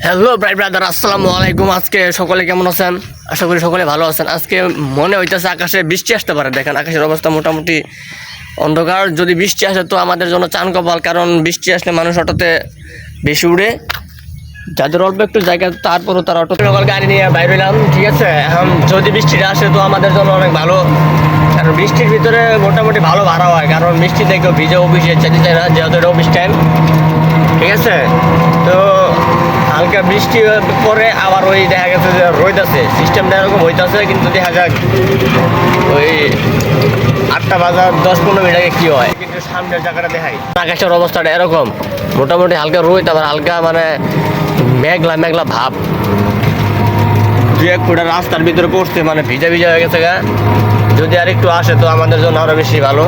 Hello brother, আসসালামু আলাইকুম। আজকে সকলে কেমন আছেন? আশা করি সকলে ভালো আছেন। আজকে মনে হইতেছে আকাশে বৃষ্টি আসতে পারে। দেখেন আকাশের অবস্থা মোটামুটি অন্ধকার। যদি বৃষ্টি আসে তো আমাদের জন্য চান কপাল, কারণ বৃষ্টি আসলে মানুষ অটোতে বেশি উড়ে। যাদের অল্প একটু জায়গা তারপরও তারা অটো সকল গাড়ি নিয়ে বাইরে এলাম। ঠিক আছে, এখন যদি বৃষ্টিটা আসে তো আমাদের জন্য অনেক ভালো, কারণ বৃষ্টির ভিতরে মোটামুটি ভালো ভাড়া হয়, কারণ বৃষ্টি থেকে ভিজে অফিসে যেতে চায় না, যেহেতু এটা অফিস টাইম। ঠিক আছে, তো হালকা বৃষ্টি পরে আবার ওই দেখা গেছে যে রোদ আছে, সিস্টেমটা এরকম হইতেছে, কিন্তু দেখা যাক ওই 8টা বাজার 10-15 মিনিট আগে কী হয়। কিন্তু সামনের জায়গাটা দেখাই, আকাশের অবস্থাটা এরকম মোটামুটি হালকা রোদ, আবার হালকা মানে মেঘলা মেঘলা ভাব। 2-1 ফুটা রাস্তার ভিতরে পড়ছে, মানে ভিজা ভিজা হয়ে গেছে গা। যদি আর একটু আসে তো আমাদের জন্য আরও বেশি ভালো।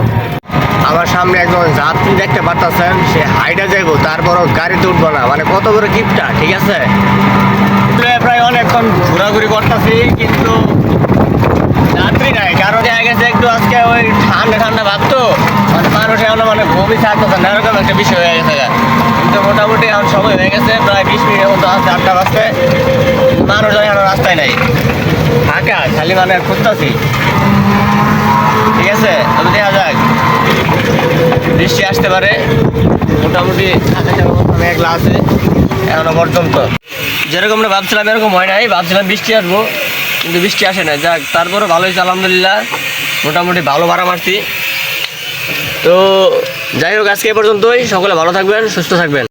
আমার সামনে একজন যাত্রী দেখতে পারতেছেন, সে হাইটা যাইবো, তারপরও গাড়িতে উঠবো না, মানে কত বড় গিফটটা। ঠিক আছে, প্রায় অনেকক্ষণ ঘোরাঘুরি করতেছি, কিন্তু যাত্রী নাই, কারণ দেখা গেছে একটু আজকে ওই ঠান্ডা ঠান্ডা ভাবতো, মানে মানুষ এখন মানে ঘুমই থাকতেছে না, এরকম একটা বিষয় হয়ে গেছে। কিন্তু মোটামুটি এখন সময় হয়ে গেছে, প্রায় 20 মিনিটের মতো আসছে, 8টা বাজতে। মানুষ এখন রাস্তায় নাই, ফাঁকা, খালি মানে খুঁজতেছি। ঠিক আছে, তবে দেখা যাক, বৃষ্টি আসতে পারে। মোটামুটি আকাশের অবস্থা মেঘলা আছে এখনো পর্যন্ত। যেরকম আমরা ভাবছিলাম এরকম হয় নাই, ভাবছিলাম বৃষ্টি আসবো, কিন্তু বৃষ্টি আসে না। যাক, তারপরে ভালো হয়েছে আলহামদুলিল্লাহ, মোটামুটি ভালো ভাড়া মারছি। তো যাই হোক, আজকে এ পর্যন্তই। সকলে ভালো থাকবেন, সুস্থ থাকবেন।